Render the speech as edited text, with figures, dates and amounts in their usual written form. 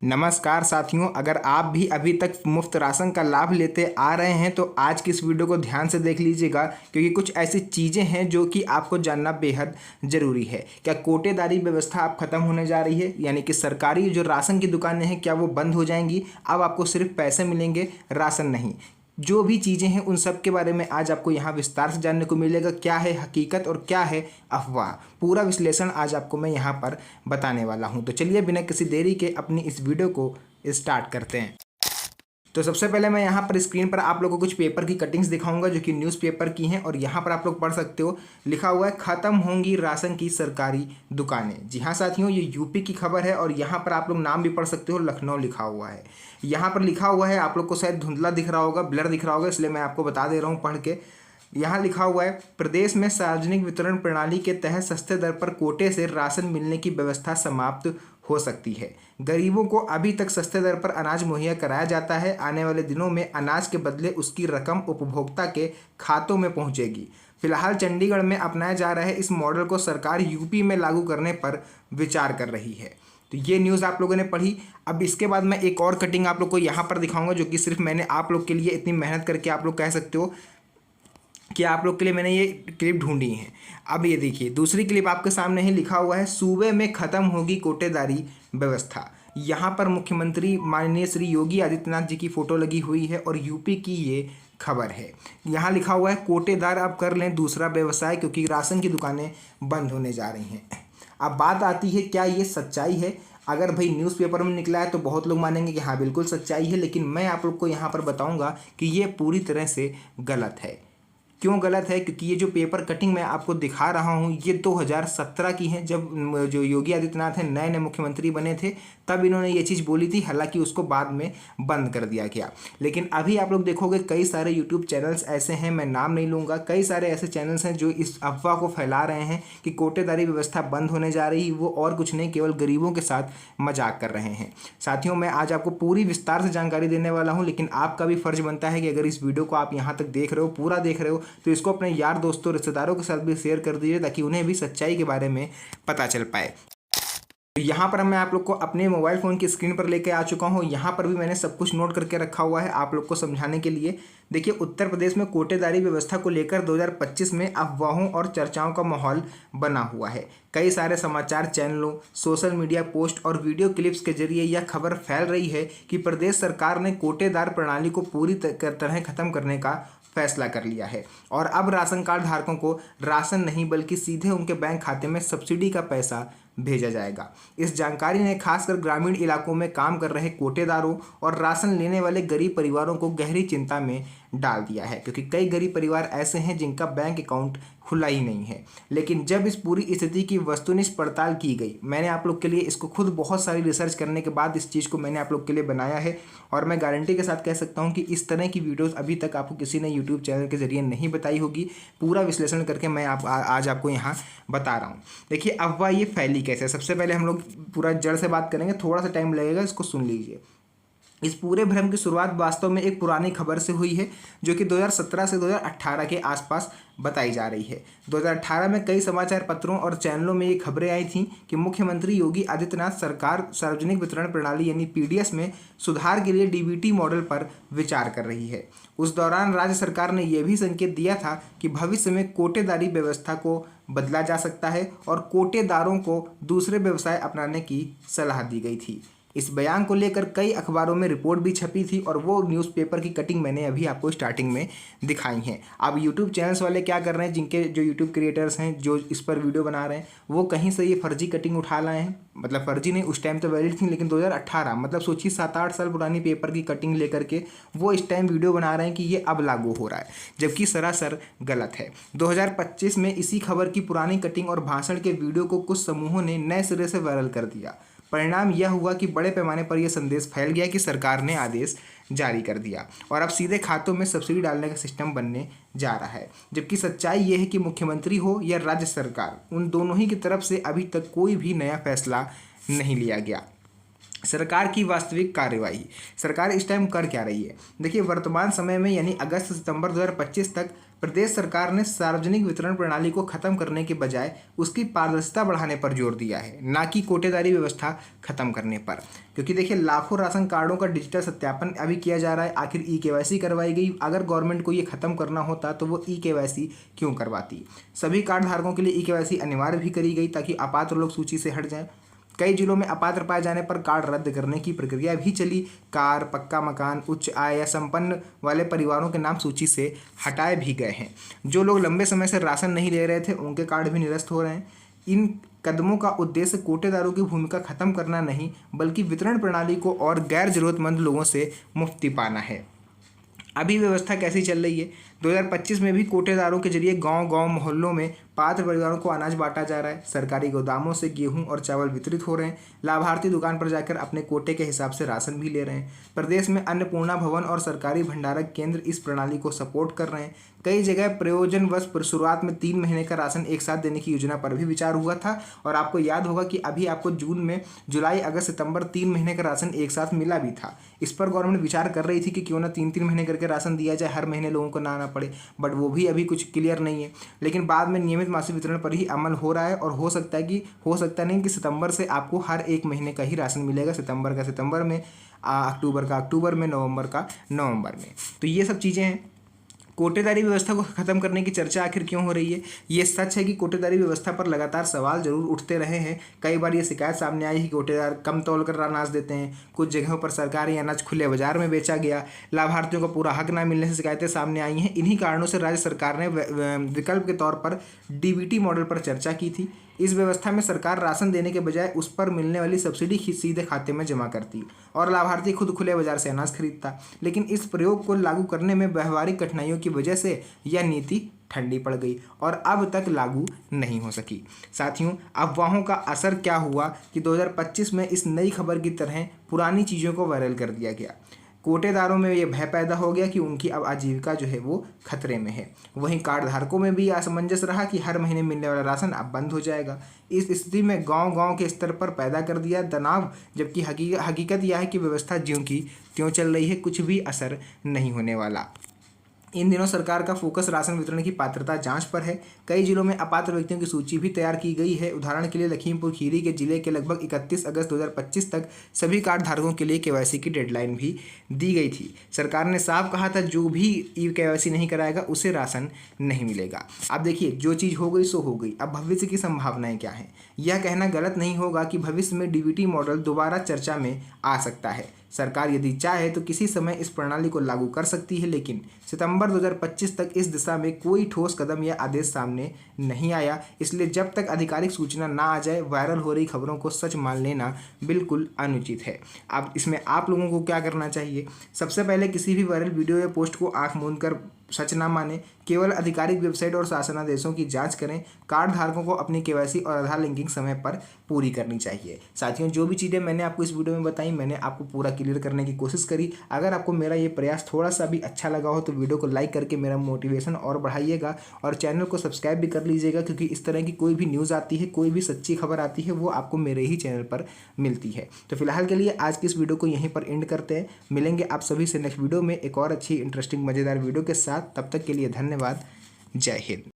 नमस्कार साथियों, अगर आप भी अभी तक मुफ्त राशन का लाभ लेते आ रहे हैं तो आज की इस वीडियो को ध्यान से देख लीजिएगा, क्योंकि कुछ ऐसी चीज़ें हैं जो कि आपको जानना बेहद ज़रूरी है। क्या कोटेदारी व्यवस्था अब खत्म होने जा रही है, यानी कि सरकारी जो राशन की दुकानें हैं क्या वो बंद हो जाएंगी? अब आपको सिर्फ पैसे मिलेंगे, राशन नहीं। जो भी चीज़ें हैं उन सब के बारे में आज आपको यहाँ विस्तार से जानने को मिलेगा। क्या है हकीकत और क्या है अफवाह, पूरा विश्लेषण आज आपको मैं यहाँ पर बताने वाला हूँ। तो चलिए बिना किसी देरी के अपनी इस वीडियो को स्टार्ट करते हैं। तो सबसे पहले मैं यहाँ पर स्क्रीन पर आप लोगों को कुछ पेपर की कटिंग्स दिखाऊंगा जो कि न्यूज़पेपर की हैं, और यहाँ पर आप लोग पढ़ सकते हो, लिखा हुआ है खत्म होंगी राशन की सरकारी दुकानें। जी हाँ साथियों, ये यूपी की खबर है और यहाँ पर आप लोग नाम भी पढ़ सकते हो, लखनऊ लिखा हुआ है। यहाँ पर लिखा हुआ है, आप लोग को शायद धुंधला दिख रहा होगा, ब्लर दिख रहा होगा, इसलिए मैं आपको बता दे रहा हूँ पढ़ के। यहाँ लिखा हुआ है, प्रदेश में सार्वजनिक वितरण प्रणाली के तहत सस्ते दर पर कोटे से राशन मिलने की व्यवस्था समाप्त हो सकती है। गरीबों को अभी तक सस्ते दर पर अनाज मुहैया कराया जाता है। आने वाले दिनों में अनाज के बदले उसकी रकम उपभोक्ता के खातों में पहुंचेगी। फिलहाल चंडीगढ़ में अपनाया जा रहा है इस मॉडल को सरकार यूपी में लागू करने पर विचार कर रही है। तो ये न्यूज़ आप लोगों ने पढ़ी। अब इसके बाद मैं एक और कटिंग आप लोग को यहाँ पर दिखाऊंगा जो कि सिर्फ मैंने आप लोग के लिए इतनी मेहनत करके, आप लोग कह सकते हो कि आप लोग के लिए मैंने ये क्लिप ढूंढी है। अब ये देखिए, दूसरी क्लिप आपके सामने ही लिखा हुआ है, सूबे में खत्म होगी कोटेदारी व्यवस्था। यहाँ पर मुख्यमंत्री माननीय श्री योगी आदित्यनाथ जी की फोटो लगी हुई है और यूपी की ये खबर है। यहाँ लिखा हुआ है, कोटेदार अब कर लें दूसरा व्यवसाय क्योंकि राशन की दुकानें बंद होने जा रही हैं। अब बात आती है, क्या ये सच्चाई है? अगर भाई न्यूज़पेपर में निकला है तो बहुत लोग मानेंगे कि हाँ बिल्कुल सच्चाई है, लेकिन मैं आप लोग को यहाँ पर बताऊँगा कि ये पूरी तरह से गलत है। क्यों गलत है? क्योंकि ये जो पेपर कटिंग मैं आपको दिखा रहा हूँ ये 2017 की है, जब जो योगी आदित्यनाथ हैं नए नए मुख्यमंत्री बने थे, तब इन्होंने ये चीज़ बोली थी। हालांकि उसको बाद में बंद कर दिया गया। लेकिन अभी आप लोग देखोगे कई सारे यूट्यूब चैनल्स ऐसे हैं, मैं नाम नहीं लूँगा, कई सारे ऐसे चैनल्स हैं जो इस अफवाह को फैला रहे हैं कि कोटेदारी व्यवस्था बंद होने जा रही। वो और कुछ नहीं, केवल गरीबों के साथ मजाक कर रहे हैं। साथियों, मैं आज आपको पूरी विस्तार से जानकारी देने वाला हूँ, लेकिन आपका भी फर्ज बनता है कि अगर इस वीडियो को आप यहाँ तक देख रहे हो, पूरा देख रहे हो, तो इसको अपने यार दोस्तों रिश्तेदारों के साथ भी शेयर कर दीजिए ताकि उन्हें भी सच्चाई के बारे में पता चल पाए। यहाँ पर मैं आप लोग को अपने मोबाइल फ़ोन की स्क्रीन पर लेके आ चुका हूँ। यहाँ पर भी मैंने सब कुछ नोट करके रखा हुआ है आप लोग को समझाने के लिए। देखिए, उत्तर प्रदेश में कोटेदारी व्यवस्था को लेकर 2025 में अफवाहों और चर्चाओं का माहौल बना हुआ है। कई सारे समाचार चैनलों, सोशल मीडिया पोस्ट और वीडियो क्लिप्स के जरिए यह खबर फैल रही है कि प्रदेश सरकार ने कोटेदार प्रणाली को पूरी तरह खत्म करने का फैसला कर लिया है और अब राशन कार्ड धारकों को राशन नहीं बल्कि सीधे उनके बैंक खाते में सब्सिडी का पैसा भेजा जाएगा। इस जानकारी ने खासकर ग्रामीण इलाकों में काम कर रहे कोटेदारों और राशन लेने वाले गरीब परिवारों को गहरी चिंता में डाल दिया है, क्योंकि कई गरीब परिवार ऐसे हैं जिनका बैंक अकाउंट खुला ही नहीं है। लेकिन जब इस पूरी स्थिति की वस्तुनिष्ठ पड़ताल की गई, मैंने आप लोग के लिए इसको खुद बहुत सारी रिसर्च करने के बाद इस चीज़ को मैंने आप लोग के लिए बनाया है, और मैं गारंटी के साथ कह सकता हूँ कि इस तरह की वीडियोस अभी तक आपको किसी ने यूट्यूब चैनल के जरिए नहीं बताई होगी। पूरा विश्लेषण करके मैं आज आपको यहाँ बता रहा हूँ। देखिए, अफवाह ये फैली कैसे? सबसे पहले हम लोग पूरा जड़ से बात करेंगे, थोड़ा सा टाइम लगेगा, इसको सुन लीजिए। इस पूरे भ्रम की शुरुआत वास्तव में एक पुरानी खबर से हुई है जो कि 2017 से 2018 के आसपास बताई जा रही है। 2018 में कई समाचार पत्रों और चैनलों में ये खबरें आई थीं कि मुख्यमंत्री योगी आदित्यनाथ सरकार सार्वजनिक वितरण प्रणाली यानी पीडीएस में सुधार के लिए डीबीटी मॉडल पर विचार कर रही है। उस दौरान राज्य सरकार ने यह भी संकेत दिया था कि भविष्य में कोटेदारी व्यवस्था को बदला जा सकता है और कोटेदारों को दूसरे व्यवसाय अपनाने की सलाह दी गई थी। इस बयान को लेकर कई अखबारों में रिपोर्ट भी छपी थी और वो न्यूज़पेपर की कटिंग मैंने अभी आपको स्टार्टिंग में दिखाई हैं। अब यूट्यूब चैनल्स वाले क्या कर रहे हैं, जिनके जो यूट्यूब क्रिएटर्स हैं जो इस पर वीडियो बना रहे हैं, वो कहीं से ये फर्जी कटिंग उठा लाए हैं। मतलब फर्जी नहीं, उस टाइम तो वैलिड थी, लेकिन 2018 मतलब सोचिए 7-8 साल पुरानी पेपर की कटिंग लेकर के वो इस टाइम वीडियो बना रहे हैं कि ये अब लागू हो रहा है, जबकि सरासर गलत है। 2025 में इसी खबर की पुरानी कटिंग और भाषण के वीडियो को कुछ समूहों ने नए सिरे से वायरल कर दिया। परिणाम यह हुआ कि बड़े पैमाने पर यह संदेश फैल गया कि सरकार ने आदेश जारी कर दिया और अब सीधे खातों में सब्सिडी डालने का सिस्टम बनने जा रहा है। जबकि सच्चाई यह है कि मुख्यमंत्री हो या राज्य सरकार, उन दोनों ही की तरफ से अभी तक कोई भी नया फैसला नहीं लिया गया। सरकार की वास्तविक कार्रवाई। सरकार इस टाइम कर क्या रही है? देखिए, वर्तमान समय में यानी अगस्त सितंबर 2025 तक प्रदेश सरकार ने सार्वजनिक वितरण प्रणाली को खत्म करने के बजाय उसकी पारदर्शिता बढ़ाने पर जोर दिया है, ना कि कोटेदारी व्यवस्था खत्म करने पर। क्योंकि देखिए, लाखों राशन कार्डों का डिजिटल सत्यापन अभी किया जा रहा है। आखिर ई-केवाईसी करवाई गई। अगर गवर्नमेंट को ये खत्म करना होता तो वो ई-केवाईसी क्यों करवाती? सभी कार्ड धारकों के लिए ई-केवाईसी अनिवार्य भी करी गई ताकि अपात्र लोग सूची से हट जाएं। कई जिलों में अपात्र पाए जाने पर कार्ड रद्द करने की प्रक्रिया भी चली। कार, पक्का मकान, उच्च आय या संपन्न वाले परिवारों के नाम सूची से हटाए भी गए हैं। जो लोग लंबे समय से राशन नहीं ले रहे थे उनके कार्ड भी निरस्त हो रहे हैं। इन कदमों का उद्देश्य कोटेदारों की भूमिका खत्म करना नहीं, बल्कि वितरण प्रणाली को और गैर जरूरतमंद लोगों से मुक्ति पाना है। अभी व्यवस्था कैसी चल रही है? 2025 में भी कोटेदारों के जरिए गांव-गांव, मोहल्लों में पात्र परिवारों को अनाज बांटा जा रहा है। सरकारी गोदामों से गेहूं और चावल वितरित हो रहे हैं। लाभार्थी दुकान पर जाकर अपने कोटे के हिसाब से राशन भी ले रहे हैं। प्रदेश में अन्नपूर्णा भवन और सरकारी भंडारक केंद्र इस प्रणाली को सपोर्ट कर रहे हैं। कई जगह प्रयोजनवश शुरुआत में 3 महीने का राशन एक साथ देने की योजना पर भी विचार हुआ था। और आपको याद होगा कि अभी आपको जून में जुलाई, अगस्त, सितंबर 3 महीने का राशन एक साथ मिला भी था। इस पर गवर्नमेंट विचार कर रही थी कि क्यों ना 3-3 महीने करके राशन दिया जाए, हर महीने लोगों को ना आना पड़े। बट वो भी अभी कुछ क्लियर नहीं है। लेकिन बाद में नियमित मासिक वितरण पर ही अमल हो रहा है। और हो सकता नहीं कि सितंबर से आपको हर एक महीने का ही राशन मिलेगा। सितंबर का सितंबर में, अक्टूबर का अक्टूबर में, नवंबर का नवंबर में। तो ये सब चीज़ें हैं। कोटेदारी व्यवस्था को खत्म करने की चर्चा आखिर क्यों हो रही है? ये सच है कि कोटेदारी व्यवस्था पर लगातार सवाल जरूर उठते रहे हैं। कई बार ये शिकायत सामने आई है कि कोटेदार कम तौल कर अनाज देते हैं। कुछ जगहों पर सरकारी अनाज खुले बाजार में बेचा गया। लाभार्थियों को पूरा हक न मिलने से शिकायतें सामने आई हैं। इन्हीं कारणों से राज्य सरकार ने विकल्प के तौर पर डीबीटी मॉडल पर चर्चा की थी। इस व्यवस्था में सरकार राशन देने के बजाय उस पर मिलने वाली सब्सिडी सीधे खाते में जमा करती और लाभार्थी खुद खुले बाजार से अनाज खरीदता। लेकिन इस प्रयोग को लागू करने में व्यवहारिक कठिनाइयों की वजह से यह नीति ठंडी पड़ गई और अब तक लागू नहीं हो सकी। साथियों, अफवाहों का असर क्या हुआ कि 2025 में इस नई खबर की तरह पुरानी चीज़ों को वायरल कर दिया गया। कोटेदारों में ये भय पैदा हो गया कि उनकी अब आजीविका जो है वो खतरे में है। वहीं कार्ड धारकों में भी असमंजस रहा कि हर महीने मिलने वाला राशन अब बंद हो जाएगा। इस स्थिति में गांव-गांव के स्तर पर पैदा कर दिया तनाव, जबकि हकीकत यह है कि व्यवस्था ज्यों की त्यों चल रही है, कुछ भी असर नहीं होने वाला। इन दिनों सरकार का फोकस राशन वितरण की पात्रता जांच पर है। कई जिलों में अपात्र व्यक्तियों की सूची भी तैयार की गई है। उदाहरण के लिए लखीमपुर खीरी के जिले के लगभग 31 अगस्त 2025 तक सभी कार्ड धारकों के लिए केवाईसी की डेडलाइन भी दी गई थी। सरकार ने साफ कहा था जो भी केवाईसी नहीं कराएगा उसे राशन नहीं मिलेगा। अब देखिए, जो चीज़ हो गई सो हो गई। अब भविष्य की संभावनाएं क्या हैं? यह कहना गलत नहीं होगा कि भविष्य में डीबीटी मॉडल दोबारा चर्चा में आ सकता है। सरकार यदि चाहे तो किसी समय इस प्रणाली को लागू कर सकती है, लेकिन सितंबर 2025 तक इस दिशा में कोई ठोस कदम या आदेश सामने नहीं आया। इसलिए जब तक आधिकारिक सूचना ना आ जाए, वायरल हो रही खबरों को सच मान लेना बिल्कुल अनुचित है। अब इसमें आप लोगों को क्या करना चाहिए? सबसे पहले किसी भी वायरल वीडियो या पोस्ट को आंख मूंद कर सच ना माने। केवल आधिकारिक वेबसाइट और शासनादेशों की जांच करें। कार्ड धारकों को अपनी केवाईसी और आधार लिंकिंग समय पर पूरी करनी चाहिए। साथियों, जो भी चीज़ें मैंने आपको इस वीडियो में बताई, मैंने आपको पूरा क्लियर करने की कोशिश करी। अगर आपको मेरा ये प्रयास थोड़ा सा भी अच्छा लगा हो तो वीडियो को लाइक करके मेरा मोटिवेशन और बढ़ाइएगा और चैनल को सब्सक्राइब भी कर लीजिएगा, क्योंकि इस तरह की कोई भी न्यूज़ आती है, कोई भी सच्ची खबर आती है, वो आपको मेरे ही चैनल पर मिलती है। तो फिलहाल के लिए आज की इस वीडियो को यहीं पर एंड करते हैं। मिलेंगे आप सभी से नेक्स्ट वीडियो में एक और अच्छी इंटरेस्टिंग मज़ेदार वीडियो के साथ। तब तक के लिए धन्यवाद। जय हिंद।